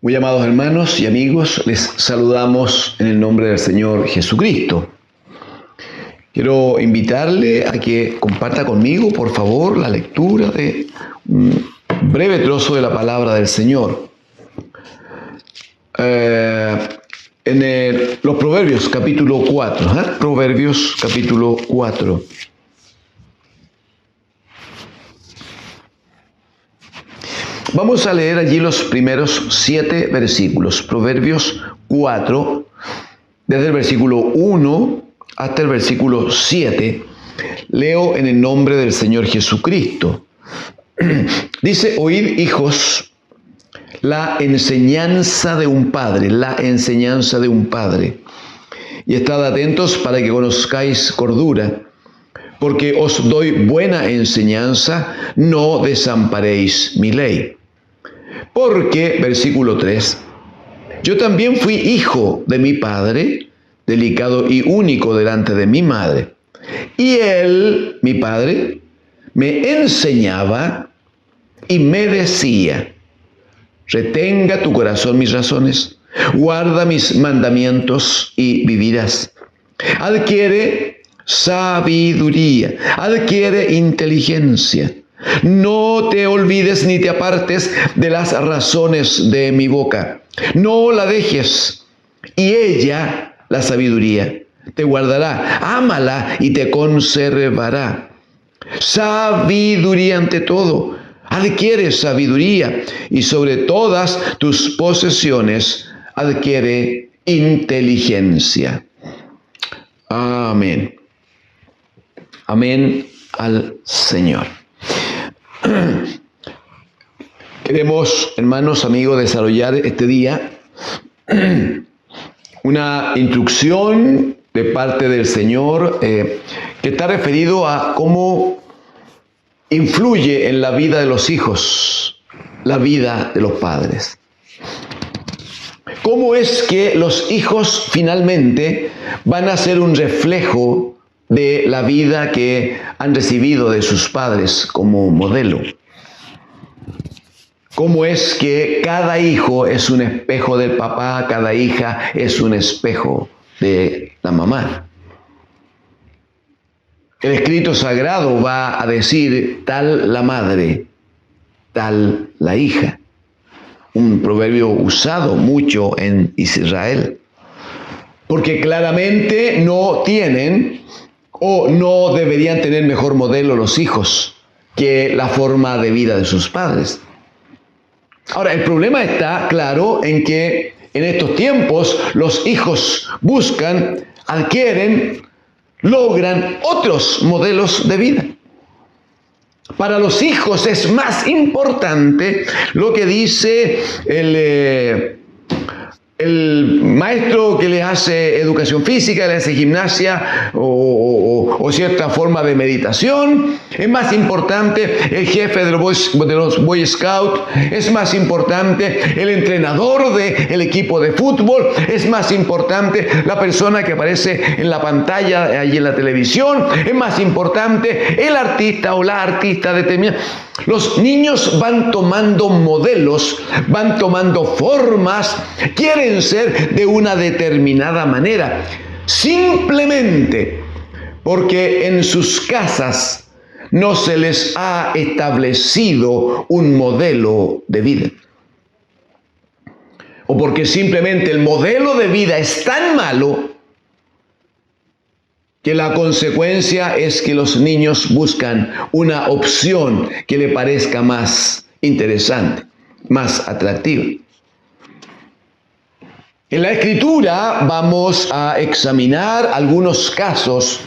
Muy amados hermanos y amigos, les saludamos en el nombre del Señor Jesucristo. Quiero invitarle a que comparta conmigo, por favor, la lectura de un breve trozo de la palabra del Señor. Los Proverbios capítulo 4. Proverbios capítulo 4. Vamos a leer allí los primeros 7 versículos. Proverbios 4, desde el versículo 1 hasta el versículo 7. Leo en el nombre del Señor Jesucristo. Dice: oíd, hijos, la enseñanza de un padre, y estad atentos para que conozcáis cordura, porque os doy buena enseñanza, no desamparéis mi ley. Porque, versículo 3, yo también fui hijo de mi padre, delicado y único delante de mi madre. Y él, mi padre, me enseñaba y me decía: retenga tu corazón mis razones, guarda mis mandamientos y vivirás. Adquiere sabiduría, adquiere inteligencia. No te olvides ni te apartes de las razones de mi boca. No la dejes, y ella, la sabiduría, te guardará. Ámala y te conservará. Sabiduría ante todo. Adquiere sabiduría, y sobre todas tus posesiones adquiere inteligencia. Amén. Amén al Señor. Queremos, hermanos, amigos, desarrollar este día una instrucción de parte del Señor que está referido a cómo influye en la vida de los hijos, la vida de los padres. ¿Cómo es que los hijos finalmente van a ser un reflejo de la vida que han recibido de sus padres como modelo? ¿Cómo es que cada hijo es un espejo del papá, cada hija es un espejo de la mamá? El escrito sagrado va a decir: tal la madre, tal la hija. Un proverbio usado mucho en Israel. Porque claramente no tienen o no deberían tener mejor modelo los hijos que la forma de vida de sus padres. Ahora, el problema está claro en que en estos tiempos los hijos buscan, adquieren, logran otros modelos de vida. Para los hijos es más importante lo que dice el maestro que les hace educación física, les hace gimnasia o cierta forma de meditación. Es más importante el jefe de los Boy Scouts. Es más importante el entrenador del equipo de fútbol. Es más importante la persona que aparece en la pantalla, allí en la televisión. Es más importante el artista o la artista determinada. Los niños van tomando modelos, van tomando formas, quieren ser de una determinada manera, simplemente porque en sus casas no se les ha establecido un modelo de vida. O porque simplemente el modelo de vida es tan malo que la consecuencia es que los niños buscan una opción que le parezca más interesante, más atractiva. En la Escritura vamos a examinar algunos casos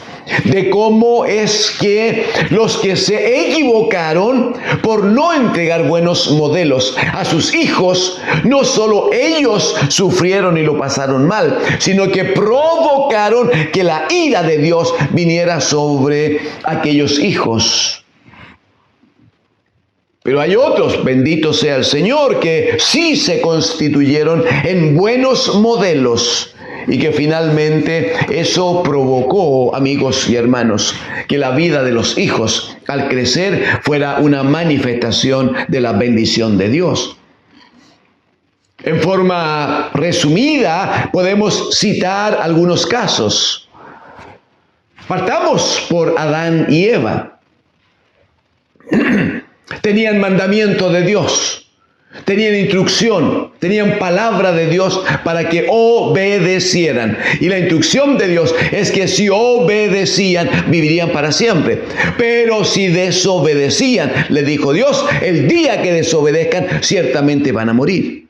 de cómo es que los que se equivocaron por no entregar buenos modelos a sus hijos, no solo ellos sufrieron y lo pasaron mal, sino que provocaron que la ira de Dios viniera sobre aquellos hijos. Pero hay otros, bendito sea el Señor, que sí se constituyeron en buenos modelos y que finalmente eso provocó, amigos y hermanos, que la vida de los hijos al crecer fuera una manifestación de la bendición de Dios. En forma resumida, podemos citar algunos casos. Partamos por Adán y Eva. Tenían mandamiento de Dios, tenían instrucción, tenían palabra de Dios para que obedecieran. Y la instrucción de Dios es que si obedecían, vivirían para siempre. Pero si desobedecían, le dijo Dios, el día que desobedezcan, ciertamente van a morir.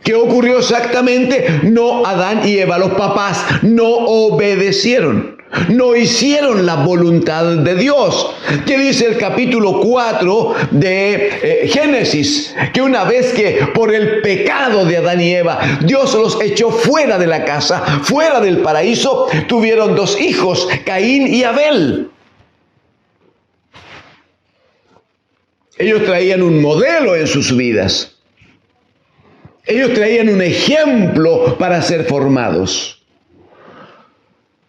¿Qué ocurrió exactamente? No, Adán y Eva, los papás, no obedecieron. No hicieron la voluntad de Dios. ¿Qué dice el capítulo 4 de Génesis? Que una vez que por el pecado de Adán y Eva, Dios los echó fuera de la casa, fuera del paraíso, tuvieron 2 hijos, Caín y Abel. Ellos traían un modelo en sus vidas. Ellos traían un ejemplo para ser formados.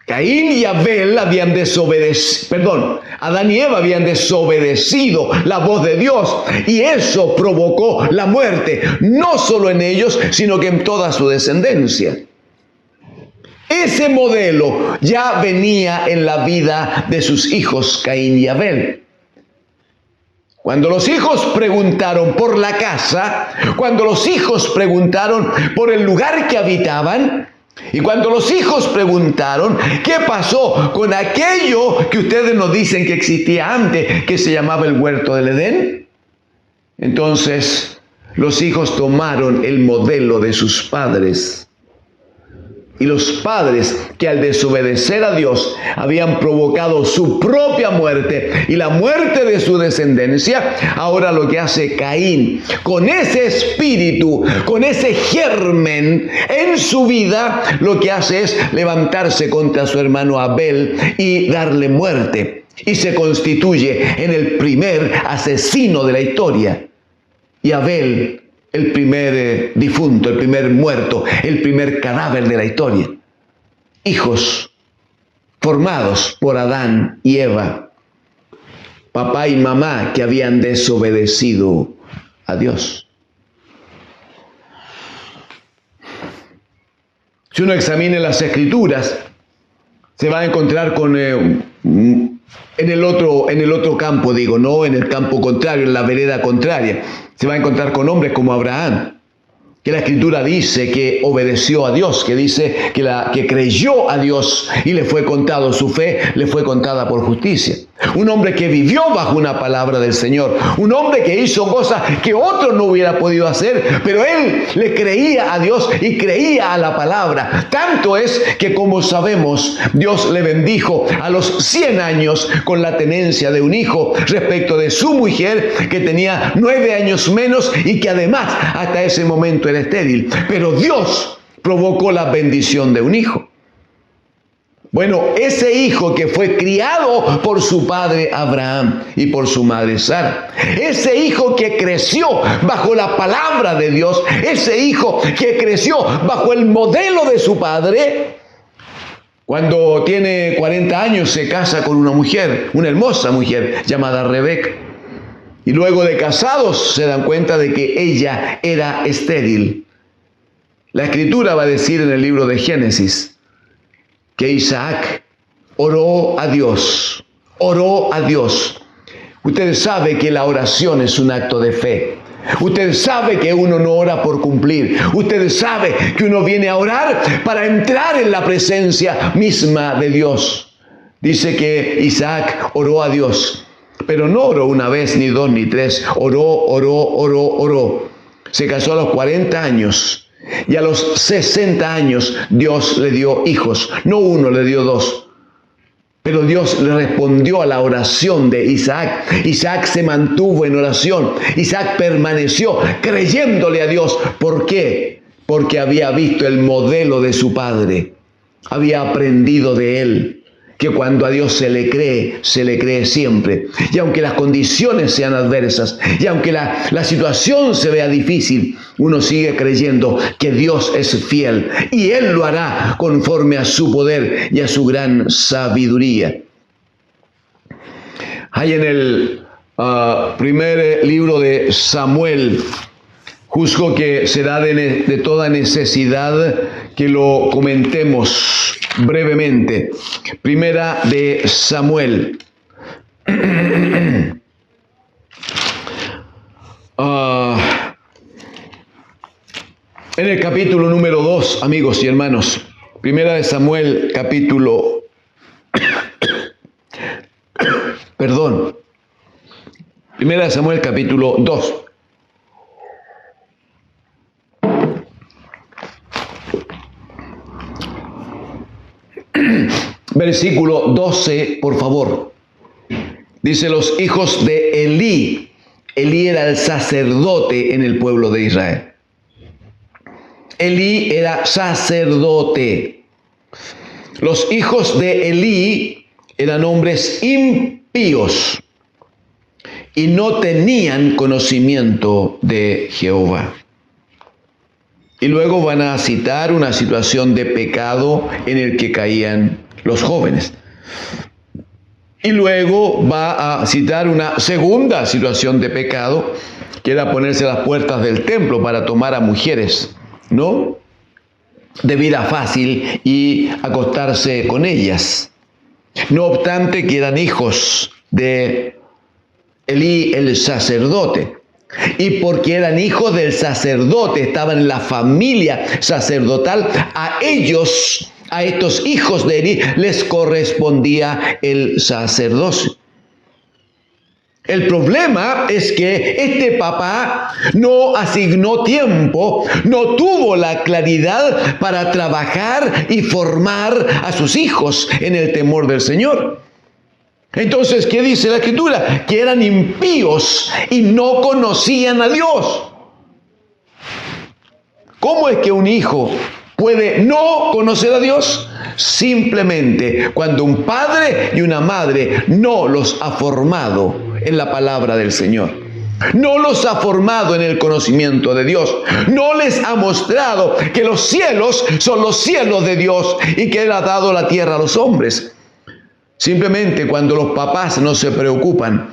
Caín y Abel habían desobedecido, Adán y Eva habían desobedecido la voz de Dios, y eso provocó la muerte, no solo en ellos, sino que en toda su descendencia. Ese modelo ya venía en la vida de sus hijos Caín y Abel. Cuando los hijos preguntaron por la casa, cuando los hijos preguntaron por el lugar que habitaban, y cuando los hijos preguntaron qué pasó con aquello que ustedes nos dicen que existía antes, que se llamaba el huerto del Edén, entonces los hijos tomaron el modelo de sus padres. Y los padres que al desobedecer a Dios habían provocado su propia muerte y la muerte de su descendencia, ahora lo que hace Caín, con ese espíritu, con ese germen en su vida, lo que hace es levantarse contra su hermano Abel y darle muerte. Y se constituye en el primer asesino de la historia. Y Abel, el primer difunto, el primer muerto, el primer cadáver de la historia. Hijos formados por Adán y Eva, papá y mamá que habían desobedecido a Dios. Si uno examina las Escrituras, se va a encontrar con en el otro campo, digo, no en el campo contrario, en la vereda contraria. Se va a encontrar con hombres como Abraham, que la Escritura dice que obedeció a Dios, que dice que creyó a Dios y le fue contado su fe, le fue contada por justicia. Un hombre que vivió bajo una palabra del Señor, un hombre que hizo cosas que otro no hubiera podido hacer, pero él le creía a Dios y creía a la palabra. Tanto es que, como sabemos, Dios le bendijo a los 100 años con la tenencia de un hijo respecto de su mujer, que tenía 9 años menos y que además hasta ese momento era estéril. Pero Dios provocó la bendición de un hijo. Bueno, ese hijo que fue criado por su padre Abraham y por su madre Sara, ese hijo que creció bajo la palabra de Dios, ese hijo que creció bajo el modelo de su padre, cuando tiene 40 años se casa con una mujer, una hermosa mujer llamada Rebeca. Y luego de casados se dan cuenta de que ella era estéril. La Escritura va a decir en el libro de Génesis que Isaac oró a Dios, Usted sabe que la oración es un acto de fe. Usted sabe que uno no ora por cumplir. Usted sabe que uno viene a orar para entrar en la presencia misma de Dios. Dice que Isaac oró a Dios, pero no oró una vez, ni 2, ni 3. Oró. Se casó a los 40 años. Y a los 60 años Dios le dio hijos, no uno, le dio 2. Pero Dios le respondió a la oración de Isaac. Isaac se mantuvo en oración. Isaac permaneció creyéndole a Dios. ¿Por qué? Porque había visto el modelo de su padre. Había aprendido de él que cuando a Dios se le cree siempre. Y aunque las condiciones sean adversas, y aunque la situación se vea difícil, uno sigue creyendo que Dios es fiel y Él lo hará conforme a su poder y a su gran sabiduría. Hay en el primer libro de Samuel, Juzgo que será de toda necesidad que lo comentemos brevemente. Primera de Samuel. En el capítulo número 2, amigos y hermanos. Primera de Samuel, capítulo... Perdón. Primera de Samuel, capítulo 2. Versículo 12, por favor. Dice: los hijos de Elí. Elí era el sacerdote en el pueblo de Israel. Elí era sacerdote. Los hijos de Elí eran hombres impíos y no tenían conocimiento de Jehová. Y luego van a citar una situación de pecado en el que caían los jóvenes. Y luego va a citar una segunda situación de pecado, que era ponerse a las puertas del templo para tomar a mujeres, ¿no?, de vida fácil y acostarse con ellas. No obstante, que eran hijos de Elí el sacerdote. Y porque eran hijos del sacerdote, estaban en la familia sacerdotal, a ellos, a estos hijos de Elí, les correspondía el sacerdocio. El problema es que este papá no asignó tiempo, no tuvo la claridad para trabajar y formar a sus hijos en el temor del Señor. Entonces, ¿qué dice la Escritura? Que eran impíos y no conocían a Dios. ¿Cómo es que un hijo puede no conocer a Dios? Simplemente cuando un padre y una madre no los ha formado en la palabra del Señor. No los ha formado en el conocimiento de Dios. No les ha mostrado que los cielos son los cielos de Dios y que Él ha dado la tierra a los hombres. Simplemente cuando los papás no se preocupan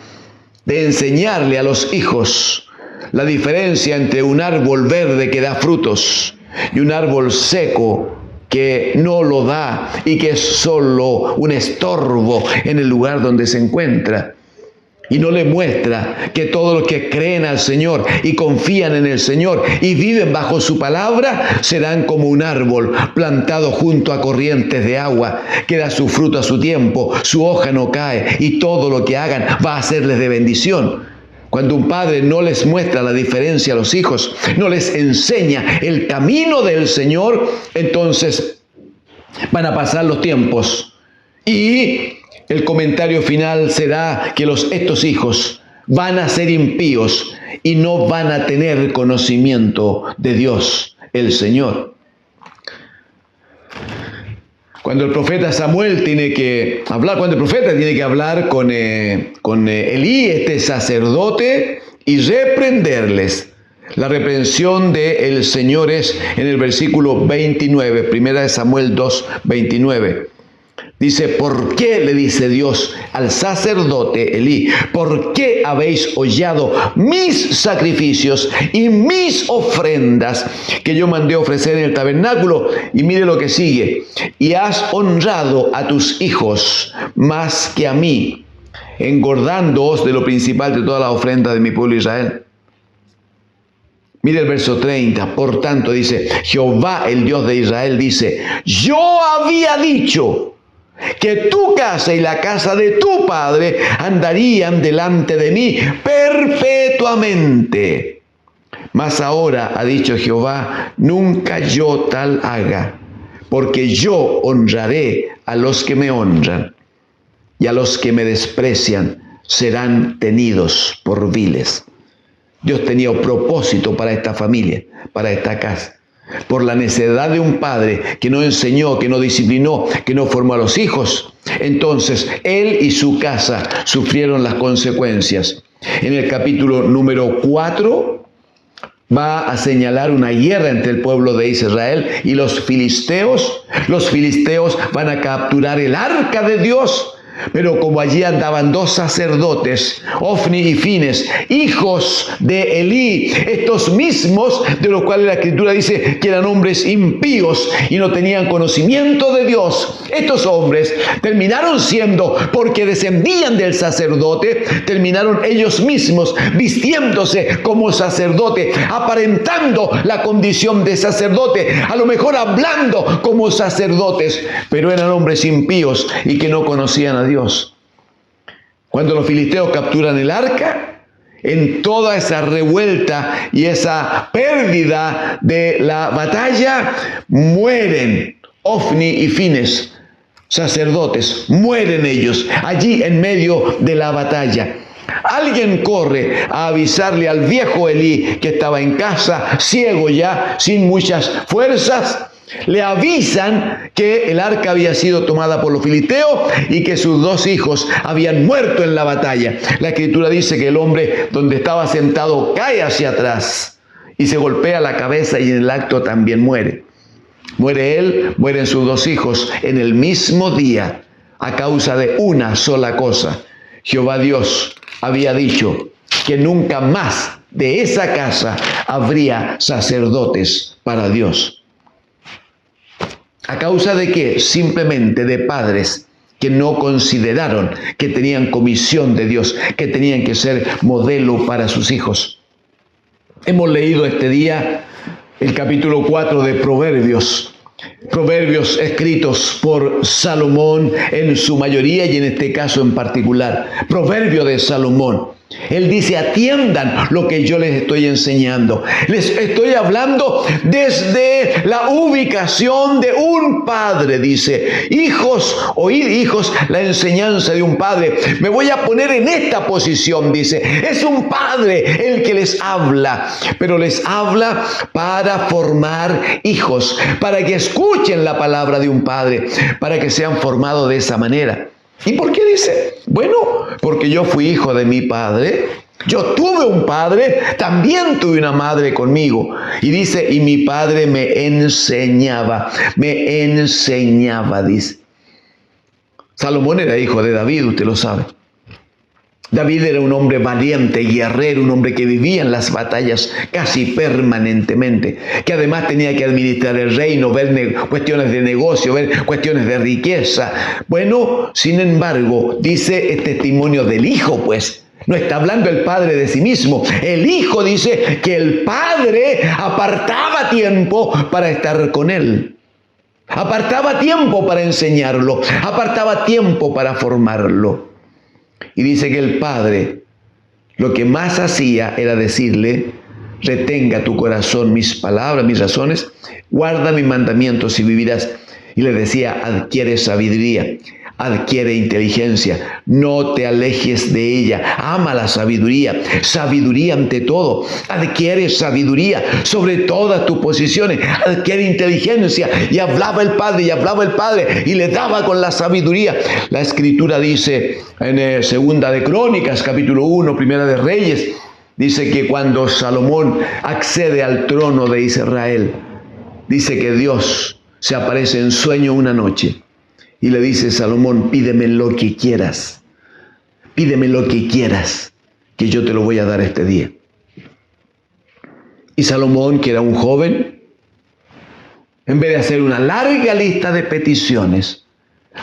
de enseñarle a los hijos la diferencia entre un árbol verde que da frutos y un árbol seco que no lo da y que es solo un estorbo en el lugar donde se encuentra. Y no le muestra que todos los que creen al Señor y confían en el Señor y viven bajo su palabra serán como un árbol plantado junto a corrientes de agua, que da su fruto a su tiempo, su hoja no cae y todo lo que hagan va a serles de bendición. Cuando un padre no les muestra la diferencia a los hijos, no les enseña el camino del Señor, entonces van a pasar los tiempos y el comentario final será que estos hijos van a ser impíos y no van a tener conocimiento de Dios, el Señor. Cuando el profeta Samuel tiene que hablar con Elí, este sacerdote, y reprenderles. La reprensión del Señor es en el versículo 29, primera de Samuel 2, 29. Dice: ¿por qué, le dice Dios al sacerdote Elí, por qué habéis hollado mis sacrificios y mis ofrendas que yo mandé ofrecer en el tabernáculo? Y mire lo que sigue: y has honrado a tus hijos más que a mí, engordándoos de lo principal de toda la ofrenda de mi pueblo Israel. Mire el verso 30. Por tanto, dice Jehová, el Dios de Israel, dice: yo había dicho que tu casa y la casa de tu padre andarían delante de mí perpetuamente. Mas ahora, ha dicho Jehová, nunca yo tal haga, porque yo honraré a los que me honran, y a los que me desprecian serán tenidos por viles. Dios tenía un propósito para esta familia, para esta casa. Por la necedad de un padre que no enseñó, que no disciplinó, que no formó a los hijos, entonces él y su casa sufrieron las consecuencias. En el capítulo número 4 va a señalar una guerra entre el pueblo de Israel y los filisteos. Los filisteos van a capturar el arca de Dios, Pero como allí andaban dos sacerdotes, Ofni y Fines, hijos de Elí, estos mismos de los cuales la Escritura dice que eran hombres impíos y no tenían conocimiento de Dios, estos hombres terminaron siendo, porque descendían del sacerdote, terminaron ellos mismos vistiéndose como sacerdote, aparentando la condición de sacerdote, a lo mejor hablando como sacerdotes, pero eran hombres impíos y que no conocían a Dios. Cuando los filisteos capturan el arca, en toda esa revuelta y esa pérdida de la batalla, mueren Ofni y Fines, sacerdotes, mueren ellos allí en medio de la batalla. Alguien corre a avisarle al viejo Elí, que estaba en casa, ciego ya, sin muchas fuerzas. Le avisan que el arca había sido tomada por los filisteos y que sus dos hijos habían muerto en la batalla. La Escritura dice que el hombre donde estaba sentado cae hacia atrás y se golpea la cabeza y en el acto también muere. Muere él, mueren sus dos hijos en el mismo día a causa de una sola cosa. Jehová Dios había dicho que nunca más de esa casa habría sacerdotes para Dios. ¿A causa de qué? Simplemente de padres que no consideraron que tenían comisión de Dios, que tenían que ser modelo para sus hijos. Hemos leído este día el capítulo 4 de Proverbios. Proverbios escritos por Salomón en su mayoría y en este caso en particular. Proverbio de Salomón. Él dice, atiendan lo que yo les estoy enseñando. Les estoy hablando desde la ubicación de un padre, dice. Hijos, oíd hijos, la enseñanza de un padre. Me voy a poner en esta posición, dice. Es un padre el que les habla, pero les habla para formar hijos, para que escuchen la palabra de un padre, para que sean formados de esa manera. ¿Y por qué dice? Bueno, porque yo fui hijo de mi padre, yo tuve un padre, también tuve una madre conmigo. Y dice, y mi padre me enseñaba, dice. Salomón era hijo de David, usted lo sabe. David era un hombre valiente, guerrero, un hombre que vivía en las batallas casi permanentemente, que además tenía que administrar el reino, ver cuestiones de negocio, ver cuestiones de riqueza. Bueno, sin embargo, dice el testimonio del hijo, pues. No está hablando el padre de sí mismo. El hijo dice que el padre apartaba tiempo para estar con él. Apartaba tiempo para enseñarlo. Apartaba tiempo para formarlo. Y dice que el padre lo que más hacía era decirle, retenga tu corazón mis palabras, mis razones, guarda mis mandamientos y vivirás. Y le decía, adquiere sabiduría, adquiere inteligencia, no te alejes de ella, ama la sabiduría, sabiduría ante todo, adquiere sabiduría sobre todas tus posiciones, adquiere inteligencia. Y hablaba el padre y le daba con la sabiduría. La Escritura dice en Segunda de Crónicas, capítulo 1, Primera de Reyes, dice que cuando Salomón accede al trono de Israel, dice que Dios se aparece en sueño una noche y le dice, Salomón, pídeme lo que quieras, que yo te lo voy a dar este día. Y Salomón, que era un joven, en vez de hacer una larga lista de peticiones,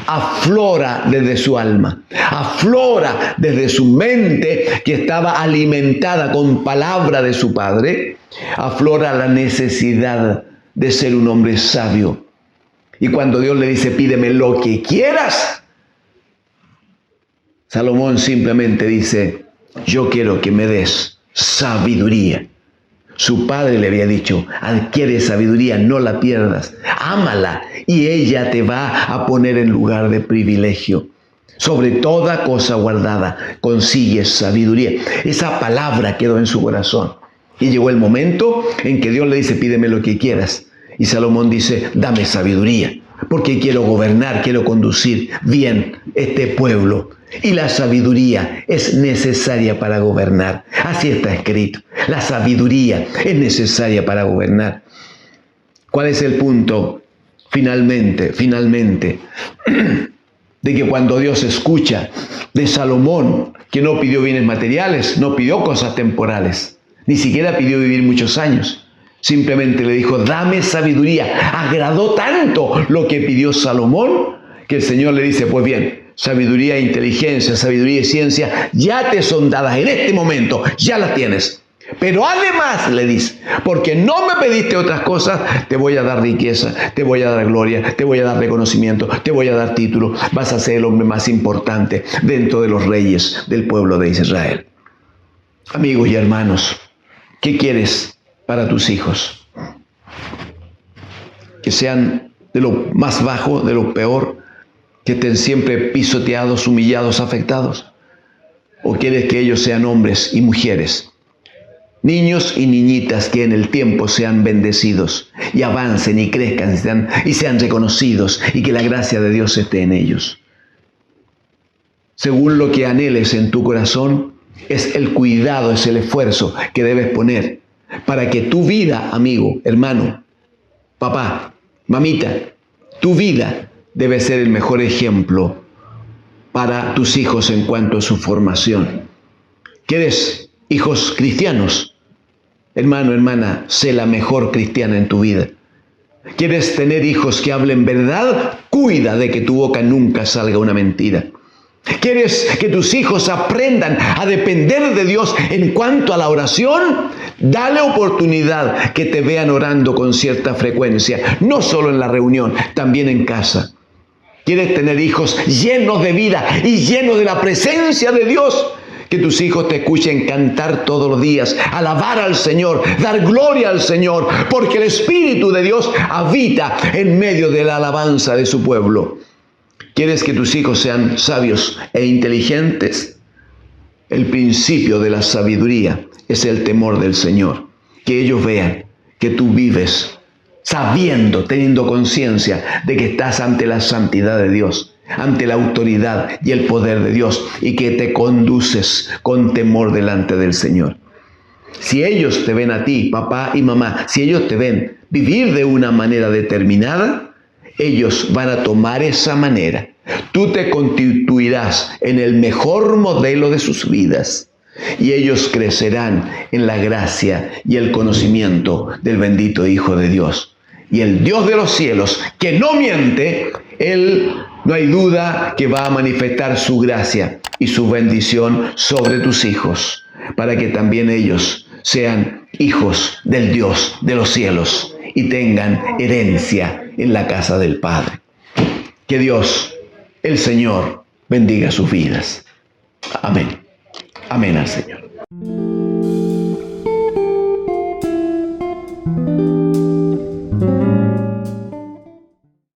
aflora desde su alma, aflora desde su mente, que estaba alimentada con palabra de su padre, aflora la necesidad de ser un hombre sabio. Y cuando Dios le dice, pídeme lo que quieras, Salomón simplemente dice, yo quiero que me des sabiduría. Su padre le había dicho, adquiere sabiduría, no la pierdas, ámala y ella te va a poner en lugar de privilegio. Sobre toda cosa guardada, consigues sabiduría. Esa palabra quedó en su corazón. Y llegó el momento en que Dios le dice, pídeme lo que quieras. Y Salomón dice, dame sabiduría, porque quiero gobernar, quiero conducir bien este pueblo. Y la sabiduría es necesaria para gobernar. Así está escrito. La sabiduría es necesaria para gobernar. ¿Cuál es el punto? Finalmente, de que cuando Dios escucha de Salomón, que no pidió bienes materiales, no pidió cosas temporales, ni siquiera pidió vivir muchos años. Simplemente le dijo, dame sabiduría. Agradó tanto lo que pidió Salomón, que el Señor le dice, pues bien, sabiduría e inteligencia, sabiduría y ciencia, ya te son dadas en este momento, ya las tienes. Pero además le dice, porque no me pediste otras cosas, te voy a dar riqueza, te voy a dar gloria, te voy a dar reconocimiento, te voy a dar título, vas a ser el hombre más importante dentro de los reyes del pueblo de Israel. Amigos y hermanos, ¿qué quieres para tus hijos? Que sean de lo más bajo, de lo peor, que estén siempre pisoteados, humillados, afectados. ¿O quieres que ellos sean hombres y mujeres, niños y niñitas que en el tiempo sean bendecidos y avancen y crezcan y sean reconocidos y que la gracia de Dios esté en ellos? Según lo que anheles en tu corazón, es el cuidado, es el esfuerzo que debes poner para que tu vida, amigo, hermano, papá, mamita, tu vida debe ser el mejor ejemplo para tus hijos en cuanto a su formación. ¿Quieres hijos cristianos? Hermano, hermana, sé la mejor cristiana en tu vida. ¿Quieres tener hijos que hablen verdad? Cuida de que tu boca nunca salga una mentira. ¿Quieres que tus hijos aprendan a depender de Dios en cuanto a la oración? Dale oportunidad que te vean orando con cierta frecuencia, no solo en la reunión, también en casa. ¿Quieres tener hijos llenos de vida y llenos de la presencia de Dios? Que tus hijos te escuchen cantar todos los días, alabar al Señor, dar gloria al Señor, porque el Espíritu de Dios habita en medio de la alabanza de su pueblo. ¿Quieres que tus hijos sean sabios e inteligentes? El principio de la sabiduría es el temor del Señor. Que ellos vean que tú vives sabiendo, teniendo conciencia de que estás ante la santidad de Dios, ante la autoridad y el poder de Dios, y que te conduces con temor delante del Señor. Si ellos te ven a ti, papá y mamá, si ellos te ven vivir de una manera determinada, ellos van a tomar esa manera. Tú te constituirás en el mejor modelo de sus vidas y ellos crecerán en la gracia y el conocimiento del bendito Hijo de Dios. Y el Dios de los cielos, que no miente, Él no hay duda que va a manifestar su gracia y su bendición sobre tus hijos, para que también ellos sean hijos del Dios de los cielos y tengan herencia en la casa del Padre. Que Dios, el Señor, bendiga sus vidas. Amén. Amén al Señor.